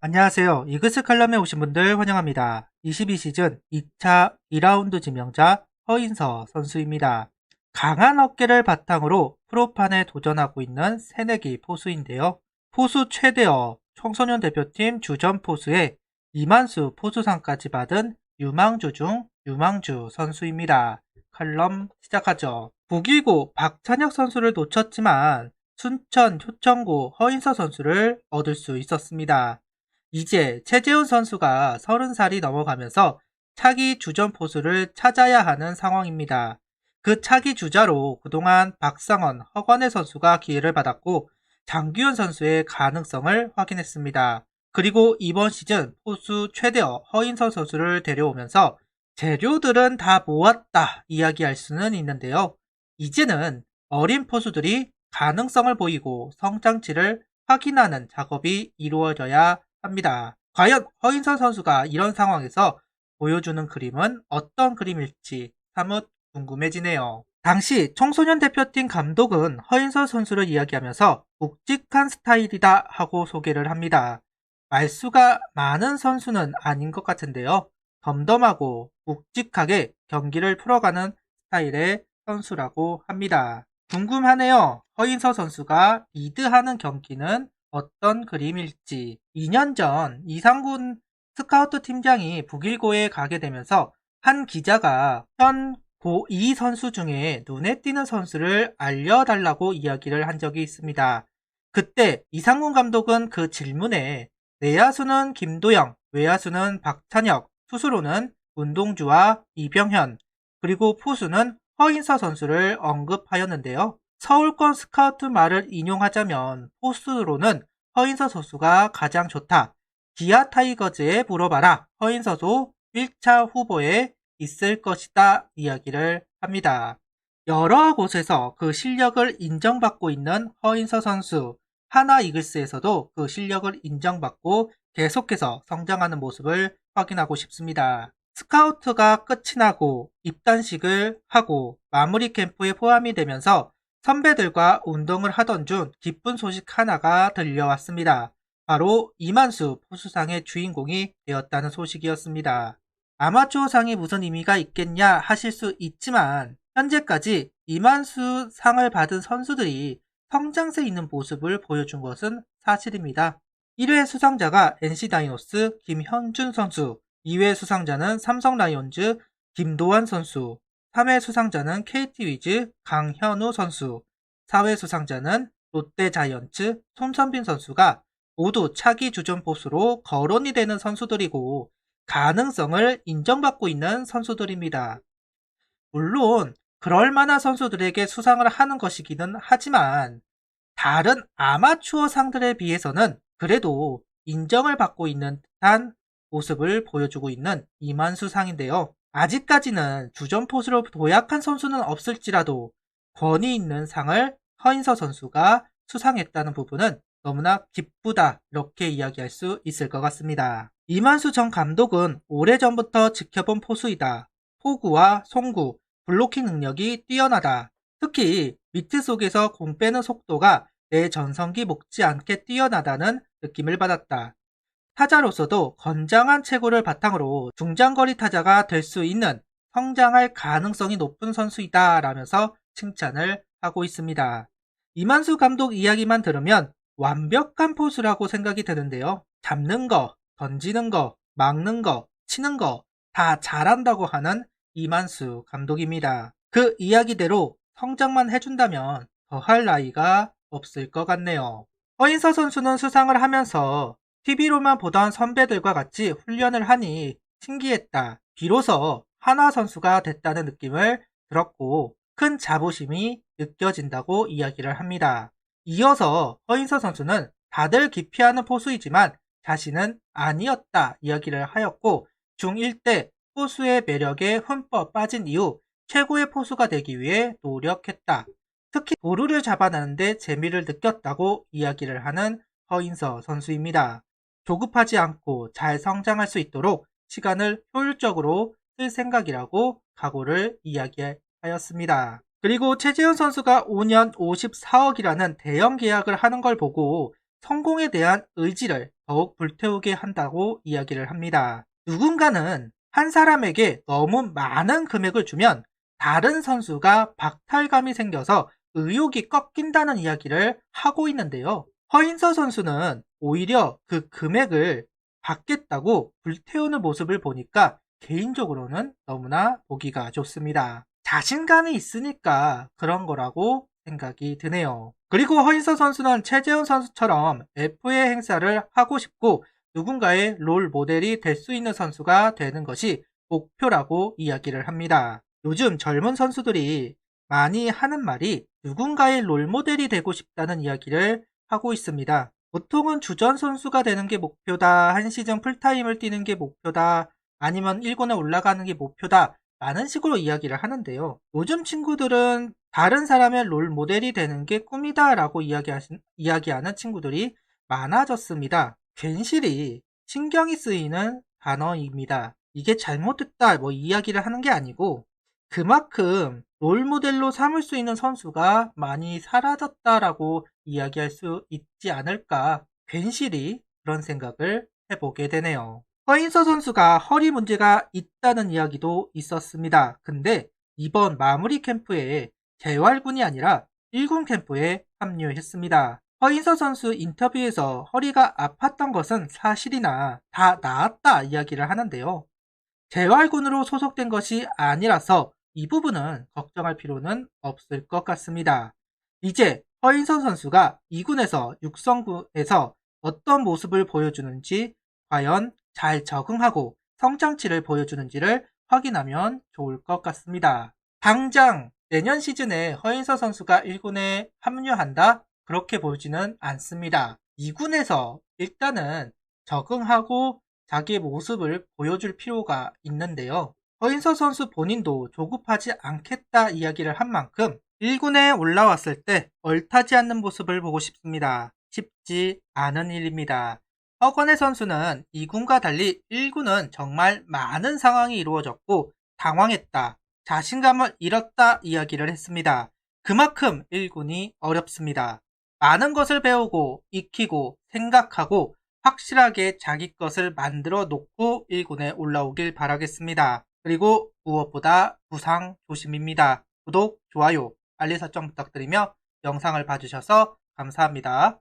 안녕하세요. 이그스 칼럼에 오신 분들 환영합니다. 22시즌 2차 2라운드 지명자 허인서 선수입니다. 강한 어깨를 바탕으로 프로판에 도전하고 있는 새내기 포수인데요. 포수 최대어 청소년 대표팀 주전 포수에 이만수 포수상까지 받은 유망주 중 유망주 선수입니다. 칼럼 시작하죠. 북일고 박찬혁 선수를 놓쳤지만 순천 효천고 허인서 선수를 얻을 수 있었습니다. 이제 최재훈 선수가 30살이 넘어가면서 차기 주전 포수를 찾아야 하는 상황입니다. 그 차기 주자로 그동안 박상원, 허관혜 선수가 기회를 받았고 장규현 선수의 가능성을 확인했습니다. 그리고 이번 시즌 포수 최대어 허인서 선수를 데려오면서 재료들은 다 모았다 이야기할 수는 있는데요. 이제는 어린 포수들이 가능성을 보이고 성장치를 확인하는 작업이 이루어져야 합니다. 과연 허인서 선수가 이런 상황에서 보여주는 그림은 어떤 그림일지 사뭇 궁금해지네요. 당시 청소년 대표팀 감독은 허인서 선수를 이야기하면서 묵직한 스타일이다 하고 소개를 합니다. 말수가 많은 선수는 아닌 것 같은데요. 덤덤하고 묵직하게 경기를 풀어가는 스타일의 선수라고 합니다. 궁금하네요. 허인서 선수가 리드하는 경기는 어떤 그림일지. 2년 전 이상군 스카우트 팀장이 북일고에 가게 되면서 한 기자가 현 고2 선수 중에 눈에 띄는 선수를 알려달라고 이야기를 한 적이 있습니다. 그때 이상군 감독은 그 질문에 내야수는 김도영, 외야수는 박찬혁, 투수로는 문동주와 이병현, 그리고 포수는 허인서 선수를 언급하였는데요. 서울권 스카우트 말을 인용하자면 포수로는 허인서 선수가 가장 좋다. 기아 타이거즈에 물어봐라. 허인서도 1차 후보에 있을 것이다. 이야기를 합니다. 여러 곳에서 그 실력을 인정받고 있는 허인서 선수. 하나 이글스에서도 그 실력을 인정받고 계속해서 성장하는 모습을 확인하고 싶습니다. 스카우트가 끝이 나고 입단식을 하고 마무리 캠프에 포함이 되면서 선배들과 운동을 하던 중 기쁜 소식 하나가 들려왔습니다. 바로 이만수 포수상의 주인공이 되었다는 소식이었습니다. 아마추어상이 무슨 의미가 있겠냐 하실 수 있지만 현재까지 이만수 상을 받은 선수들이 성장세 있는 모습을 보여준 것은 사실입니다. 1회 수상자가 NC 다이노스 김현준 선수, 2회 수상자는 삼성 라이온즈 김도환 선수, 3회 수상자는 KT 위즈 강현우 선수, 4회 수상자는 롯데 자이언츠 손선빈 선수가 모두 차기 주전 포수로 거론이 되는 선수들이고 가능성을 인정받고 있는 선수들입니다. 물론 그럴 만한 선수들에게 수상을 하는 것이기는 하지만 다른 아마추어 상들에 비해서는 그래도 인정을 받고 있는 듯한 모습을 보여주고 있는 이만수 상인데요. 아직까지는 주전 포수로 도약한 선수는 없을지라도 권위 있는 상을 허인서 선수가 수상했다는 부분은 너무나 기쁘다 이렇게 이야기할 수 있을 것 같습니다. 이만수 전 감독은 오래전부터 지켜본 포수이다. 포구와 송구, 블로킹 능력이 뛰어나다. 특히 미트 속에서 공 빼는 속도가 내 전성기 못지않게 뛰어나다는 느낌을 받았다. 타자로서도 건장한 체구를 바탕으로 중장거리 타자가 될 수 있는 성장할 가능성이 높은 선수이다 라면서 칭찬을 하고 있습니다. 이만수 감독 이야기만 들으면 완벽한 포수라고 생각이 드는데요. 잡는 거, 던지는 거, 막는 거, 치는 거 다 잘한다고 하는 이만수 감독입니다. 그 이야기대로 성장만 해준다면 더할 나위가 없을 것 같네요. 허인서 선수는 수상을 하면서 TV로만 보던 선배들과 같이 훈련을 하니 신기했다. 비로소 한화 선수가 됐다는 느낌을 들었고 큰 자부심이 느껴진다고 이야기를 합니다. 이어서 허인서 선수는 다들 기피하는 포수이지만 자신은 아니었다 이야기를 하였고 중1 때 포수의 매력에 흠뻑 빠진 이후 최고의 포수가 되기 위해 노력했다. 특히 도루를 잡아내는데 재미를 느꼈다고 이야기를 하는 허인서 선수입니다. 조급하지 않고 잘 성장할 수 있도록 시간을 효율적으로 쓸 생각이라고 각오를 이야기하였습니다. 그리고 최재훈 선수가 5년 54억이라는 대형 계약을 하는 걸 보고 성공에 대한 의지를 더욱 불태우게 한다고 이야기를 합니다. 누군가는 한 사람에게 너무 많은 금액을 주면 다른 선수가 박탈감이 생겨서 의욕이 꺾인다는 이야기를 하고 있는데요. 허인서 선수는 오히려 그 금액을 받겠다고 불태우는 모습을 보니까 개인적으로는 너무나 보기가 좋습니다. 자신감이 있으니까 그런 거라고 생각이 드네요. 그리고 허인서 선수는 최재훈 선수처럼 FA 행사를 하고 싶고 누군가의 롤 모델이 될 수 있는 선수가 되는 것이 목표라고 이야기를 합니다. 요즘 젊은 선수들이 많이 하는 말이 누군가의 롤 모델이 되고 싶다는 이야기를 하고 있습니다. 보통은 주전 선수가 되는 게 목표다, 한 시즌 풀타임을 뛰는 게 목표다, 아니면 1군에 올라가는 게 목표다 라는 식으로 이야기를 하는데요. 요즘 친구들은 다른 사람의 롤 모델이 되는 게 꿈이다 라고 이야기하는 친구들이 많아졌습니다. 괜시리 신경이 쓰이는 단어입니다. 이게 잘못됐다 뭐 이야기를 하는 게 아니고 그만큼 롤 모델로 삼을 수 있는 선수가 많이 사라졌다라고 이야기할 수 있지 않을까 괜시리 그런 생각을 해보게 되네요. 허인서 선수가 허리 문제가 있다는 이야기도 있었습니다. 근데 이번 마무리 캠프에 재활군이 아니라 1군 캠프에 합류했습니다. 허인서 선수 인터뷰에서 허리가 아팠던 것은 사실이나 다 나았다 이야기를 하는데요. 재활군으로 소속된 것이 아니라서 이 부분은 걱정할 필요는 없을 것 같습니다. 이제 허인선 선수가 2군에서 육성군에서 어떤 모습을 보여주는지 과연 잘 적응하고 성장치를 보여주는지를 확인하면 좋을 것 같습니다. 당장 내년 시즌에 허인서 선수가 1군에 합류한다? 그렇게 보지는 않습니다. 2군에서 일단은 적응하고 자기의 모습을 보여줄 필요가 있는데요. 허인서 선수 본인도 조급하지 않겠다 이야기를 한 만큼 1군에 올라왔을 때 얼타지 않는 모습을 보고 싶습니다. 쉽지 않은 일입니다. 허건의 선수는 2군과 달리 1군은 정말 많은 상황이 이루어졌고 당황했다. 자신감을 잃었다 이야기를 했습니다. 그만큼 1군이 어렵습니다. 많은 것을 배우고 익히고 생각하고 확실하게 자기 것을 만들어 놓고 1군에 올라오길 바라겠습니다. 그리고 무엇보다 부상 조심입니다. 구독, 좋아요, 알림 설정 부탁드리며 영상을 봐주셔서 감사합니다.